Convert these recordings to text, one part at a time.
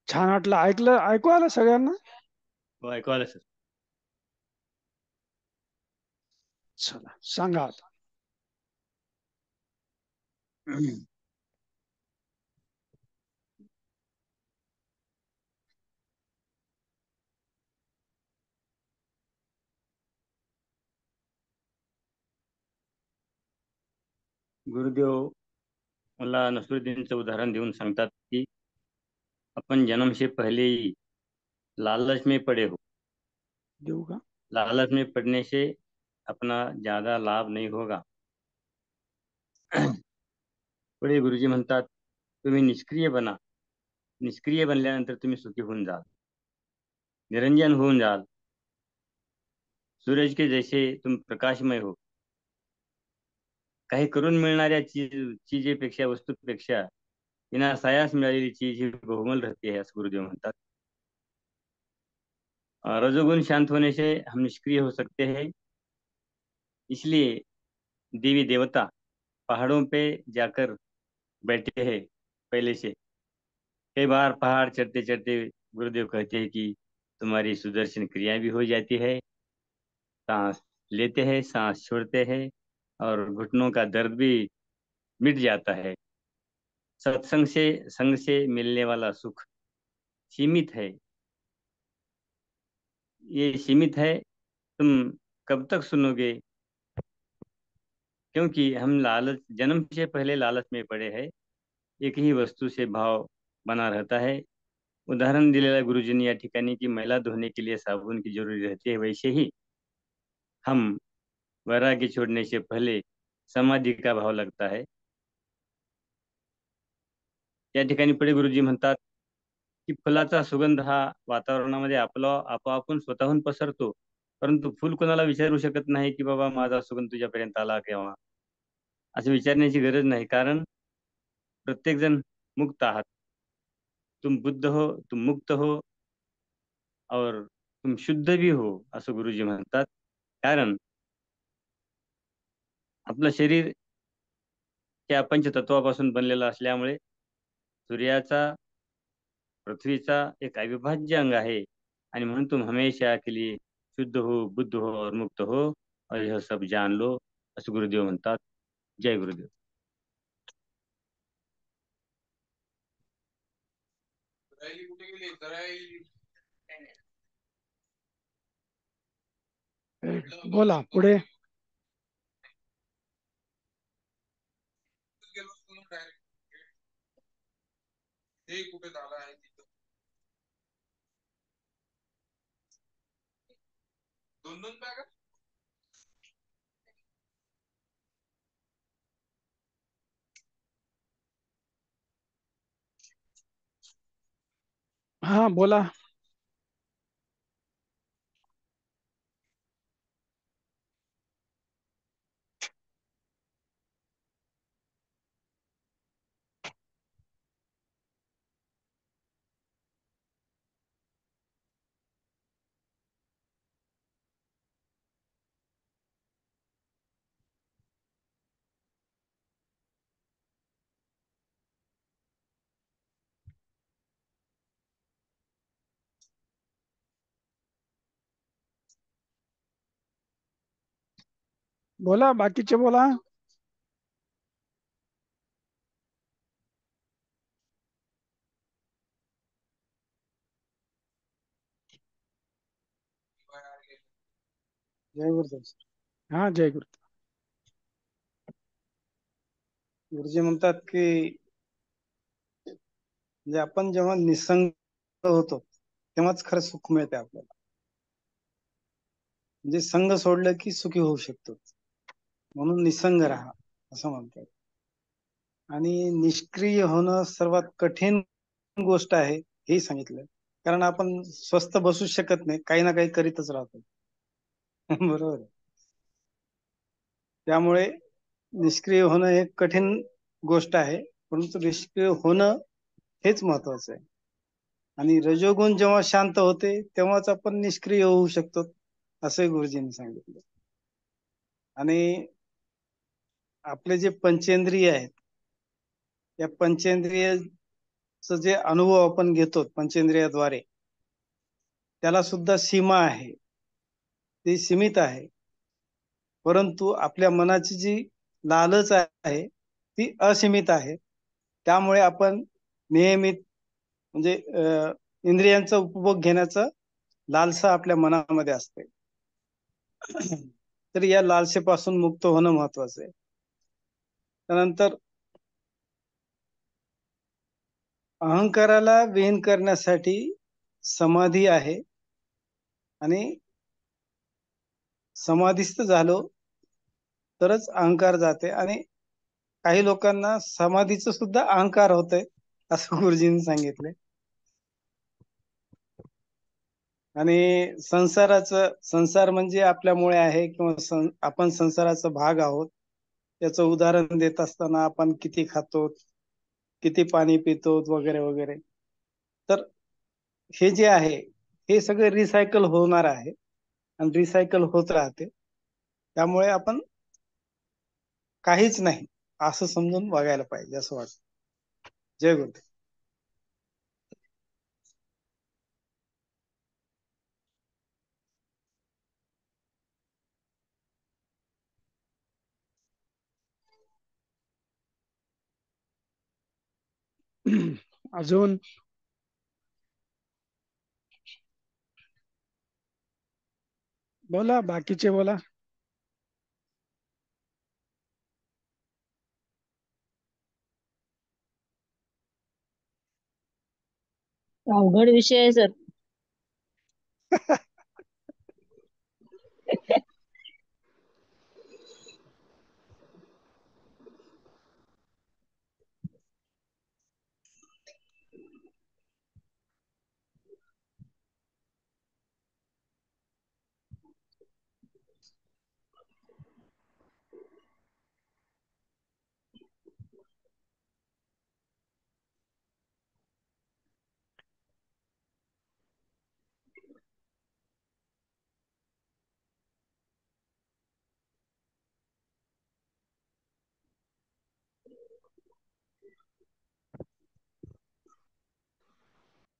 छान वाटलं. ऐकू आलं सगळ्यांना? हो, ऐकू आलं सर. चला सांगा आता. गुरुदेव मला नसरुद्दीनचं उदाहरण देऊन सांगतात की अपन जन्म से पहले ही लालच में पड़े हो. देऊ का? लालच में पड़ने से अपना ज्यादा लाभ नहीं होगा. पुढे गुरुजी म्हणतात, तुम्ही निष्क्रिय बना. निष्क्रिय बनल्यानंतर तुम्ही सुखी होऊन जाल, निरंजन होऊन जाल. सूरज के जैसे तुम प्रकाशमय हो. काही करून मिळणाऱ्या चीजेपेक्षा, वस्तूपेक्षा विनासायास मिळालेली चीज ही बहुमूल्य रहती है, असं गुरुदेव म्हणतात. रजोगुण शांत होने से हम निष्क्रिय हो सकते हैं. इसलिए देवी देवता पहाड़ों पे जाकर बैठे हैं पहले से. कई बार पहाड़ चढ़ते चढ़ते गुरुदेव कहते हैं कि तुम्हारी सुदर्शन क्रिया भी हो जाती है. सांस लेते हैं, सांस छोड़ते हैं, और घुटनों का दर्द भी मिट जाता है. सत्संग से, संग से मिलने वाला सुख सीमित है. ये सीमित है. तुम कब तक सुनोगे? क्योंकि हम लालच, जन्म से पहले लालच में पड़े हैं. एक ही वस्तू से भाव बना रहता है. उदाहरण दिलेला गुरुजी ने या ठिकाणी की मैला धोने के लिए साबुन की जरूरी रहती है, वैसे ही हम वैराग्य छोड़ने से पहले समाधि का भाव लगता है. या ठिकाणी पुढे गुरुजी म्हणतात की फुलाचा सुगंध हा वातावरणामध्ये आपोआपून स्वतःहून पसरतो. परंतु फुल कोणाला विचारू शकत नाही की बाबा माझा सुगंध तुझ्यापर्यंत आला केव्हा, असं विचारण्याची गरज नाही. कारण प्रत्येक जण मुक्त आहात. तुम बुद्ध हो, तुम मुक्त हो, और तुम शुद्ध भी हो, असं गुरुजी म्हणतात. कारण आपलं शरीर त्या पंचतत्वापासून बनलेलं असल्यामुळे सूर्याचा, पृथ्वीचा एक अविभाज्य अंग आहे. आणि म्हणून तुम हमेशा के लिए शुद्ध हो, बुद्ध हो और मुक्त हो, और यह सब जान लो, असं गुरुदेव म्हणतात. जय गुरुदेव. बोला पुढे. हा बोला. बोला बाकीचे बोला. जय गुरुदेव सर. हा जय गुरु. गुरुजी म्हणतात की म्हणजे आपण जेव्हा निसंग होतो तेव्हाच खरं सुख मिळते आपल्याला. म्हणजे संघ सोडलं की सुखी होऊ शकतो. म्हणून निसंग राहा असं म्हणतात. आणि निष्क्रिय होणं सर्वात कठीण गोष्ट आहे हे सांगितलं. कारण आपण स्वस्थ बसूच शकत नाही, काही ना काही करीतच राहतो. बरोबर आहे. त्यामुळे निष्क्रिय होणं हे कठीण गोष्ट आहे, परंतु निष्क्रिय होणं हेच महत्वाचं आहे. आणि रजोगुण जेव्हा शांत होते तेव्हाच आपण निष्क्रिय होऊ शकतो असंही गुरुजींनी सांगितलं. आणि आपले जे पंचेंद्रिय आहेत, या पंचेंद्रिय जे अनुभव आपण घेतो पंचेंद्रियाद्वारे, त्याला सुद्धा सीमा आहे, ती सीमित आहे. परंतु आपल्या मनाची जी लालच आहे ती असीमित आहे. त्यामुळे आपण नियमित म्हणजे इंद्रियांचा उपभोग घेण्याचा लालसा आपल्या मनामध्ये असते. तर या लालसेपासून मुक्त होणं महत्वाचं आहे. त्यानंतर अहंकाराला विहीन करण्यासाठी समाधी आहे, आणि समाधीस्थ झालो तरच अहंकार जाते. आणि काही लोकांना समाधीचं सुद्धा अहंकार होतंय असं गुरुजींनी सांगितले. आणि संसार म्हणजे आपल्यामुळे आहे किंवा आपण संसाराचा भाग आहोत. त्याचं उदाहरण देत असताना आपण किती खातो, किती पाणी पितो वगैरे वगैरे. तर हे जे आहे हे सगळे रिसायकल होणार आहे आणि रिसायकल होत राहते. त्यामुळे आपण काहीच नाही असं समजून बघायला पाहिजे असं वाटतं. जय गुरु. अजून बोला, बाकीचे बोला. अवघड विषय आहे सर.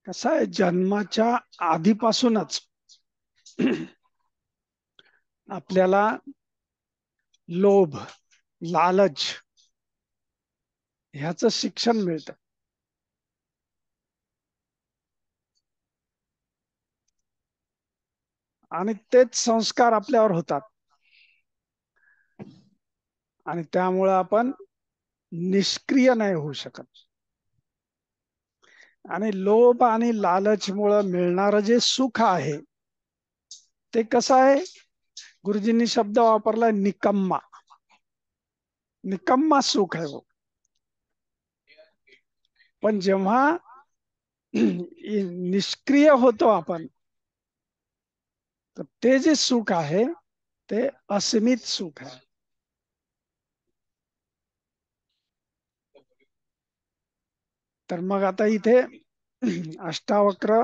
कसं आहे, जन्माच्या आधीपासूनच आपल्याला लोभ, लालच ह्याचं शिक्षण मिळतं. आणि तेच संस्कार आपल्यावर होतात. आणि त्यामुळं आपण निष्क्रिय नाही होऊ शकत. आणि लोभ आणि लालचमुळं मिळणारं जे सुख आहे ते कसं आहे, गुरुजींनी शब्द वापरलाय निकम्मा. निकम्मा सुख आहे वो. पण जेव्हा निष्क्रिय होतो आपण, तर ते जे सुख आहे ते असीमित सुख आहे. तर मग आता इथे अष्टावक्र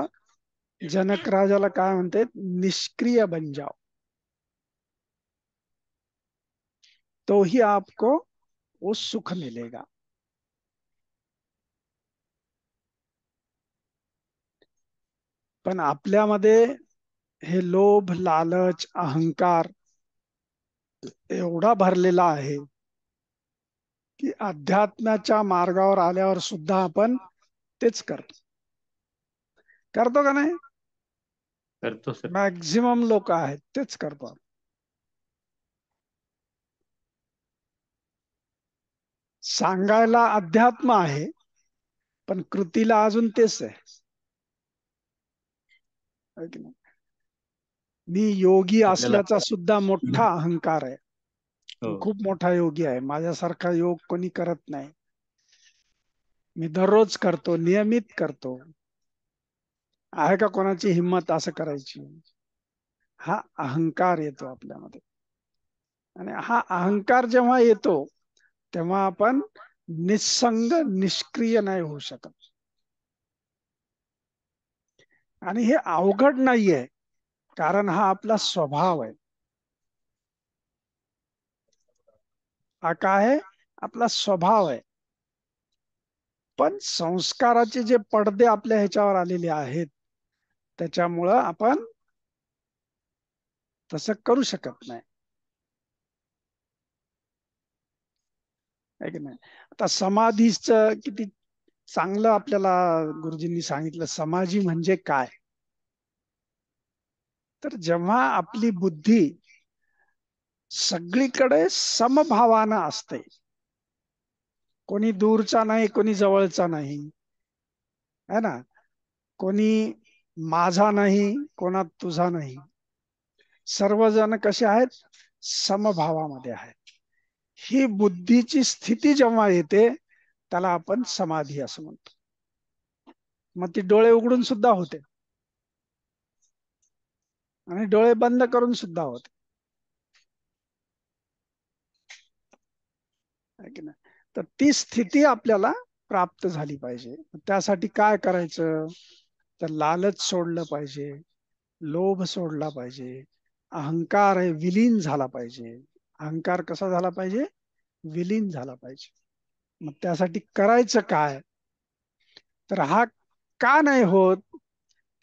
जनक राजाला काय म्हणते, निष्क्रिय बन जाओ तो ही आपको वो सुख मिलेगा. पण आपल्यामध्ये हे लोभ, लालच, अहंकार एवढा भरलेला आहे की अध्यात्माच्या मार्गावर आल्यावर सुद्धा आपण तेच करतो. करतो का नाही? करतो सर. मॅक्झिमम लोक आहेत तेच करतो. सांगायला अध्यात्म आहे पण कृतीला अजून तेच आहे. मी योगी आपल्याला असल्याचा सुद्धा मोठा अहंकार आहे. हो. खूप मोठा योगी आहे, माझ्यासारखा योग कोणी करत नाही. मी दररोज करतो, नियमित करतो. आहे का कोणाची हिंमत असं करायची? हा अहंकार येतो आपल्यामध्ये. आणि हा अहंकार जेव्हा येतो तेव्हा आपण निसंग, निष्क्रिय नाही होऊ शकत. आणि हे अवघड नाहीये, कारण हा आपला स्वभाव आहे. हा काय आहे? आपला स्वभाव आहे. पण संस्काराचे जे पडदे आपल्या ह्याच्यावर आलेले आहेत त्याच्यामुळं आपण तसं करू शकत नाही, आहे की नाही. आता समाधीचं किती चांगलं आपल्याला गुरुजींनी सांगितलं. समाधी म्हणजे काय, तर जेव्हा आपली बुद्धी सगळीकडे समभावानं असते, कोणी दूरचा नाही कोणी जवळचा नाही, है ना, कोणी माझा नाही कोणा तुझा नाही, सर्वजण कसे आहेत, समभावामध्ये आहेत. ही बुद्धीची स्थिती जेव्हा येते त्याला आपण समाधी असं म्हणतो. मग ती डोळे उघडून सुद्धा होते आणि डोळे बंद करून सुद्धा होते, है की नाही. तर ती स्थिती आपल्याला प्राप्त झाली पाहिजे. त्यासाठी काय करायचं, तर लालच सोडलं पाहिजे, लोभ सोडला पाहिजे, अहंकार विलीन झाला पाहिजे. अहंकार कसा झाला पाहिजे, विलीन झाला पाहिजे. मग त्यासाठी करायचं काय, तर हा का नाही होत,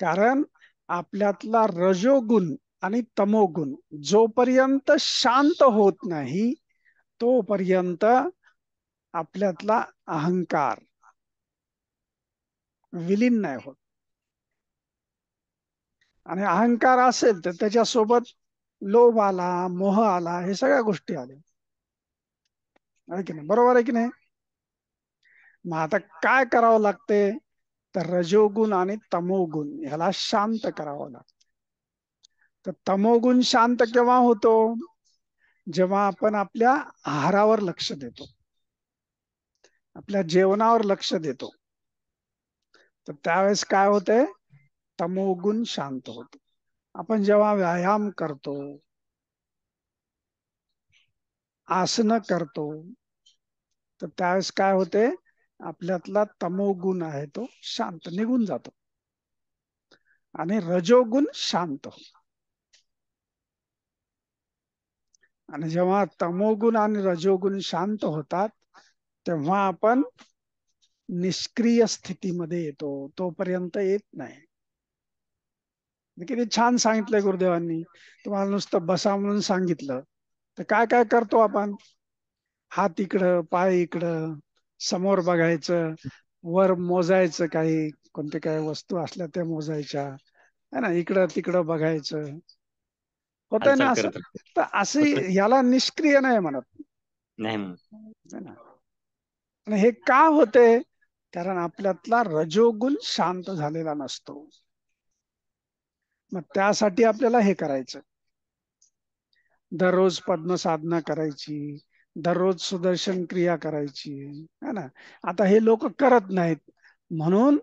कारण आपल्यातला रजोगुण आणि तमोगुण जोपर्यंत शांत होत नाही तोपर्यंत आपल्यातला अहंकार विलीन नाही होत. आणि अहंकार असेल तर त्याच्यासोबत लोभ आला, मोह आला, हे सगळ्या गोष्टी आल्या, आहे की नाही, बरोबर आहे की नाही. मग आता काय करावं लागते, तर रजोगुण आणि तमोगुण ह्याला शांत करावं लागतं. तर तमोगुण शांत केव्हा होतो, जेव्हा आपण आपल्या आहारावर लक्ष देतो, आपल्या जेवणावर लक्ष देतो, तर त्यावेळेस काय होतंय, तमोगुण शांत होतो. आपण जेव्हा व्यायाम करतो, आसनं करतो, तर त्यावेळेस काय होते, आपल्यातला तमोगुण आहे तो शांत निघून जातो आणि रजोगुण शांत होतो. आणि जेव्हा तमोगुण आणि रजोगुण शांत होतात तेव्हा आपण निष्क्रिय स्थितीमध्ये येतो, तोपर्यंत येत नाही. किती छान सांगितलंय गुरुदेवांनी. तुम्हाला नुसतं बसा म्हणून सांगितलं तर काय काय करतो आपण, हात इकडं पाय इकडं, समोर बघायचं, वर मोजायचं, काही कोणते काही वस्तू असल्या त्या मोजायच्या, है ना, इकडं तिकडं बघायचं, होतंय ना हालचाल असं. करत राहतो. तर असं होतं. याला निष्क्रिय नाही म्हणत, नाही म्हणून है ना. आणि हे का होते, कारण आपल्यातला रजोगुण शांत झालेला नसतो. मग त्यासाठी आपल्याला हे करायचं, दररोज पद्मसाधना करायची, दररोज सुदर्शन क्रिया करायची, है ना. आता हे लोक करत नाहीत म्हणून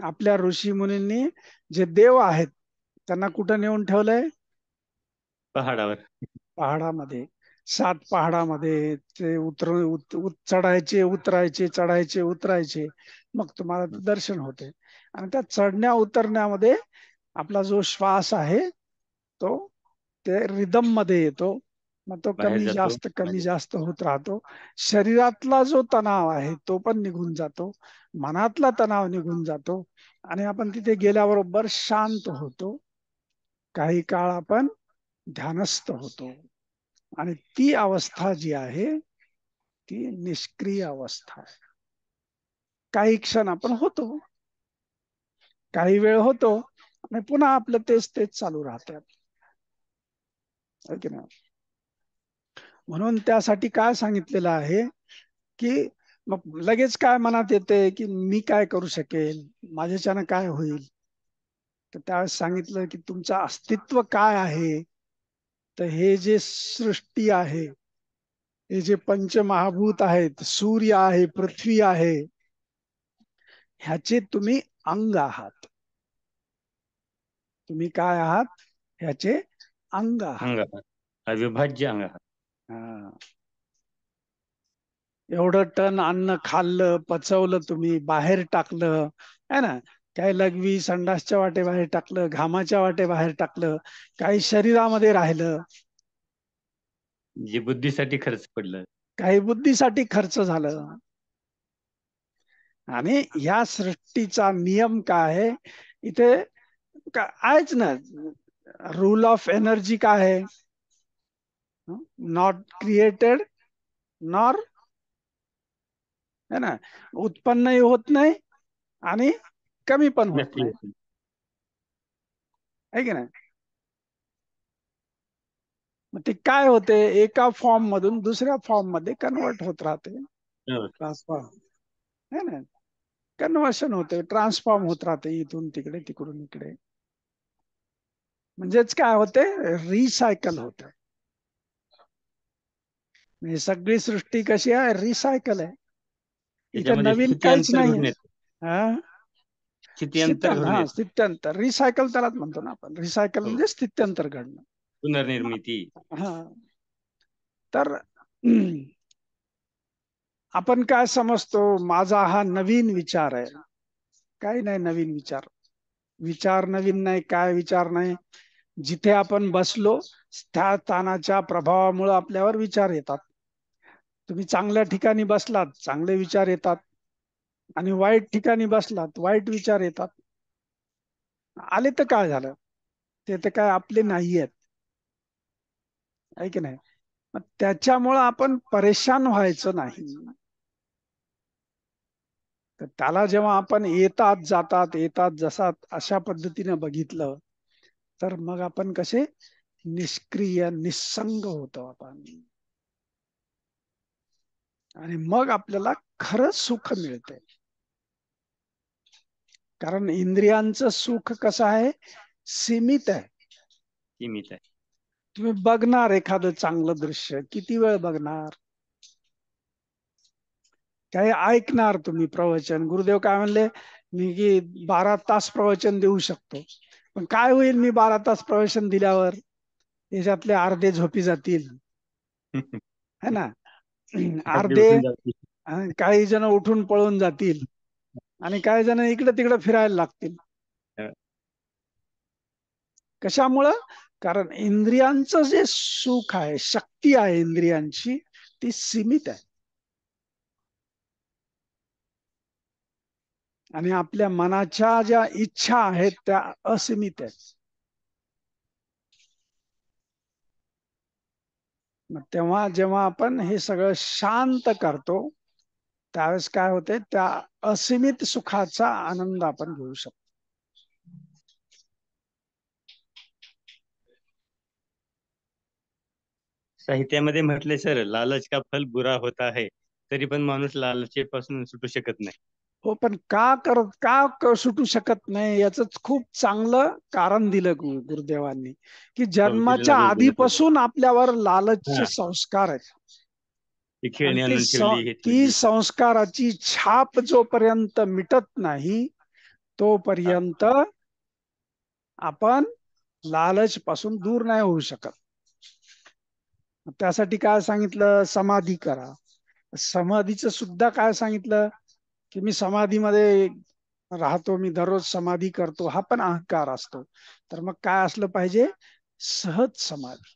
आपल्या ऋषी मुनींनी जे देव आहेत त्यांना कुठं नेऊन ठेवलंय, पहाडावर. पहाडामध्ये. 7 पहाडामध्ये ते चढायचे उतरायचे, चढायचे उतरायचे, मग तुम्हाला ते दर्शन होते. आणि त्या चढण्या उतरण्यामध्ये आपला जो श्वास आहे तो ते रिदम मध्ये येतो, मग तो बाहेर जातो कमी मध्ये. जास्त होत राहतो. शरीरातला जो तणाव आहे तो पण निघून जातो, मनातला तणाव निघून जातो आणि आपण तिथे गेल्याबरोबर शांत होतो. काही काळ आपण ध्यानस्थ होतो आणि ती अवस्था जी आहे ती निष्क्रिय अवस्था आहे. काही क्षण आपण होतो, काही वेळ होतो आणि पुन्हा आपलं तेच तेच चालू राहतं, है की नाही. म्हणून त्यासाठी काय सांगितलेलं आहे की मग लगेच काय मनात येते की मी काय करू शकेल, माझ्याच्यानं काय होईल, तर त्यावेळेस सांगितलं की तुमचं अस्तित्व काय आहे. तर हे जे सृष्टी आहे, हे जे पंचमहाभूत आहेत, सूर्य आहे, पृथ्वी आहे, ह्याचे तुम्ही अंग आहात. तुम्ही काय आहात, ह्याचे अंग आहात. अंग आहात. अविभाज्य अंग आहात. हा. एवढं टन अन्न खाल्लं, पचवलं, तुम्ही बाहेर टाकलं, है ना, काही लघवी संडासच्या वाटे बाहेर टाकलं, घामाच्या वाटे बाहेर टाकलं, काही शरीरामध्ये राहिलं, जे बुद्धीसाठी खर्च पडलं. काही बुद्धीसाठी खर्च झालं. आणि ह्या सृष्टीचा नियम काय आहे इथे आहेच ना. रूल ऑफ एनर्जी काय आहे? नॉट क्रिएटेड नॉर, है ना, उत्पन्नही होत नाही आणि कमी पण होत नक्की नाही, होती. आहे की नाही. मग ते काय होते, एका फॉर्म मधून दुसऱ्या फॉर्म मध्ये कन्वर्ट होत राहते, हो. ट्रान्सफॉर्म. है ना. कन्वर्शन होते, ट्रान्सफॉर्म होत राहते इथून तिकडे तिकडून इकडे. म्हणजेच काय होते, रिसायकल होते. म्हणजे सगळी सृष्टी कशी आहे, रिसायकल आहे. इथे त्याच्यामध्ये नवीन स्थिती काहीच अंतर नाहीये. घडून येते. हा, स्थिती अंतर स्थित्यंतर, घडून हा, येते. स्थित्यंतर, रिसायकल त्यालाच म्हणतो ना आपण. रिसायकल हो. म्हणजे स्थित्यंतर घडणं. पुनर्निर्मिती. हा, तर आपण काय समजतो, माझा हा नवीन विचार आहे. काही नाही नवीन विचार. विचार नवीन नाही, काय विचार नाही. जिथे आपण बसलो त्या स्थानाच्या प्रभावामुळे आपल्यावर विचार येतात. तुम्ही चांगल्या ठिकाणी बसलात, चांगले विचार येतात, आणि वाईट ठिकाणी बसलात, वाईट विचार येतात. आले तर काय झालं, ते तर काय आपले नाही आहेत, आहे की नाही. मग त्याच्यामुळं आपण परेशान व्हायचं नाही. तर त्याला जेव्हा आपण येतात जातात येतात जसात अशा पद्धतीने बघितलं, तर मग आपण कसे निष्क्रिय निसंग होतो आपण, आणि मग आपल्याला खरंच सुख मिळते. कारण इंद्रियांचं सुख कसं आहे, सीमित आहे. सीमित आहे. तुम्ही बघणार एखादं चांगलं दृश्य, किती वेळ बघणार. काही ऐकणार तुम्ही प्रवचन, गुरुदेव काय म्हणले, मी की 12 तास प्रवचन देऊ शकतो. पण काय होईल, मी 12 तास प्रवचन दिल्यावर त्याच्यातले अर्धे झोपी जातील, है ना. आपले अर्धे उठून जाते. काही जण उठून पळून जातील, आणि काही जण इकडे तिकडे फिरायला लागतील. कशामुळं? कारण इंद्रियांचं जे सुख आहे, शक्ती आहे इंद्रियांची, ती सीमित आहे. आणि आपल्या मनाच्या ज्या इच्छा आहेत त्या असीमित आहेत. मग तेव्हा जेव्हा आपण हे सगळं शांत करतो, त्यावेळेस काय होते, त्या असीमित सुखाचा आनंद आपण घेऊ शकतो. साहित्यामध्ये म्हटले सर, लालच का फल बुरा होता है, तरी पण माणूस लालचेपासून सुटू शकत नाही. हो, पण सुटू शकत नाही, याच खूप चांगलं कारण दिलं गुरुदेवांनी, की हो, दिलेला जन्माच्या गुरुदेव. आधीपासून आपल्यावर लालचचे हा, संस्कार आहेत. ती आणि खेळणी आणून ठेवली, हे ती ठेवली. संस्काराची छाप जोपर्यंत मिटत नाही, हा, तोपर्यंत आपण लालच पासून दूर नाही होऊ शकत. त्यासाठी काय सांगितलं, समाधी करा. समाधीचं सुद्धा काय सांगितलं, की मी समाधीमध्ये राहतो, मी दररोज समाधी करतो, हा पण अहंकार असतो. तर मग काय असलं पाहिजे, सहज समाधी,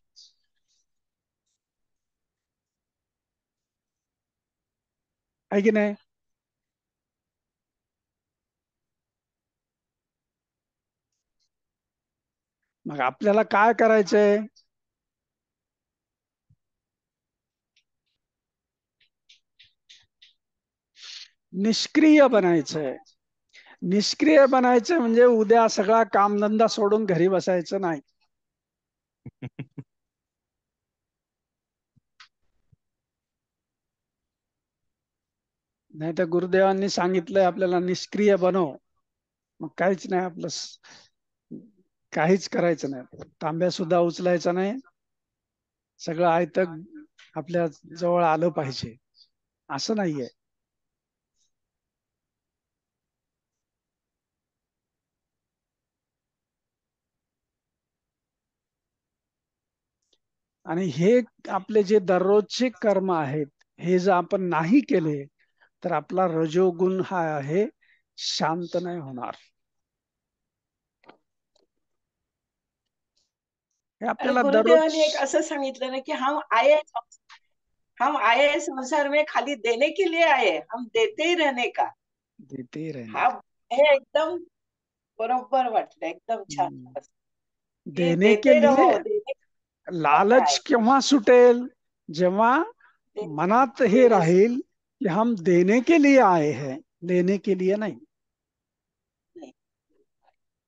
आहे की नाही. मग आपल्याला काय करायचंय, निष्क्रिय बनायचंय. निष्क्रिय बनायचं म्हणजे उद्या सगळा कामधंदा सोडून घरी बसायचं नाही. नाही तर गुरुदेवांनी सांगितलंय आपल्याला निष्क्रिय बनव, मग काहीच नाही, आपलं काहीच करायचं नाही. तांब्या सुद्धा उचलायचा नाही, सगळं आयतं आपल्या जवळ आलं पाहिजे, असं नाहीये. आणि हे आपले जे दररोजचे कर्म आहेत, हे जर आपण नाही केले, तर आपला रजोगुण हा आहे, शांत नाही होणार. हे आपल्याला दररोज. गुरुदेवाने एक असं सांगितलं ना, की हम आए संसार में खाली देने के लिए आए, हम देते ही रहने का. देते रहना. हा हे एकदम बरोबर वाटलं, एकदम छान. हम्म. की देने के देते लिए रहो, देने लालच केव्हा सुटेल, जेव्हा मनात हे देने- राहील की हम देने के लिए आए हैं, लेने के लिए नहीं. नाही.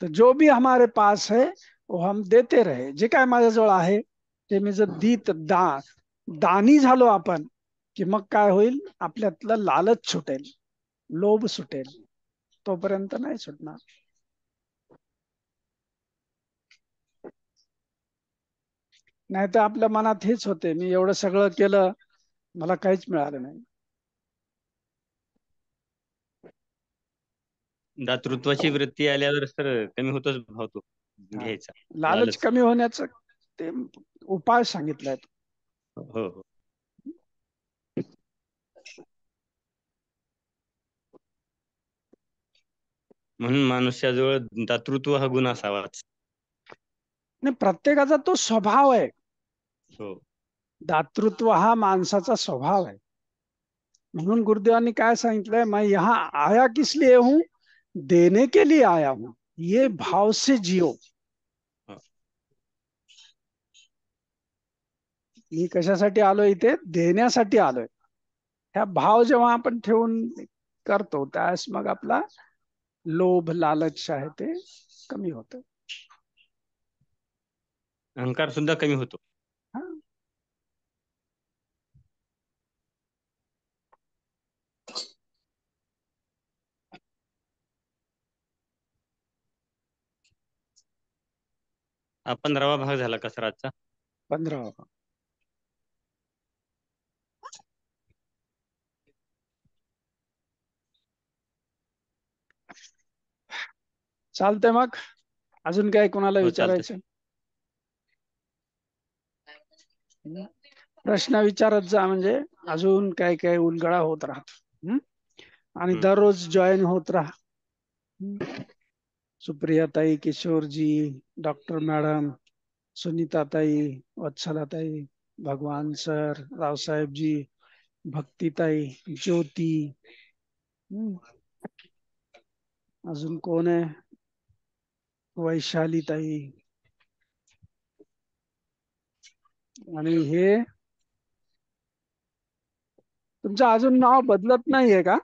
तर जो भी हमारे पास है वो हम देते रहे. जे काय माझ्याजवळ आहे ते मी जर दानी झालो आपण, की मग काय होईल, आपल्यातलं लालच सुटेल, लोभ सुटेल. तोपर्यंत नाही सुटणार. नाही तर आपल्या मनात हेच होते, मी एवढं सगळं केलं, मला काहीच मिळालं नाही. दातृत्वाची वृत्ती आल्यावर सर कमी होतोच भाव तो हा. घ्यायचा. लालच कमी होण्याचं ते उपाय सांगितलाय. हो हो. म्हणून मनुष्याजवळ दातृत्व हा गुण असावाच. आणि प्रत्येकाचा तो स्वभाव आहे. हो. दातृत्व हा माणसाचा स्वभाव आहे. म्हणून गुरुदेवांनी काय सांगितलंय, मैं यहाँ आया किस लिए हूं, देने के लिए आया हूं, ये भाव से जियो. मी कशासाठी आलोय इथे, देण्यासाठी आलोय. ह्या भाव जेव्हा आपण ठेवून करतो त्यावेळेस मग आपला लोभ लालच आहे ते कमी होतं. अहंकार सुद्धा कमी होतो. हा. हा 15वा भाग झाला का सर आजचा? 15. चालतंय मग. अजून काय कोणाला हो चालतंय. विचारायचं? प्रश्न विचारत जा, म्हणजे अजून काय काय उलगडा होत राहतो. आणि दररोज जॉईन होत राहा. सुप्रियाताई, किशोरजी, डॉक्टर मॅडम, सुनीताताई, वत्सलाताई, भगवान सर, रावसाहेबजी, भक्तीताई, ज्योती, अजून कोण आहे, वैशालीताई, आणि हे तुमचं अजून नाव बदलत नाहीये का?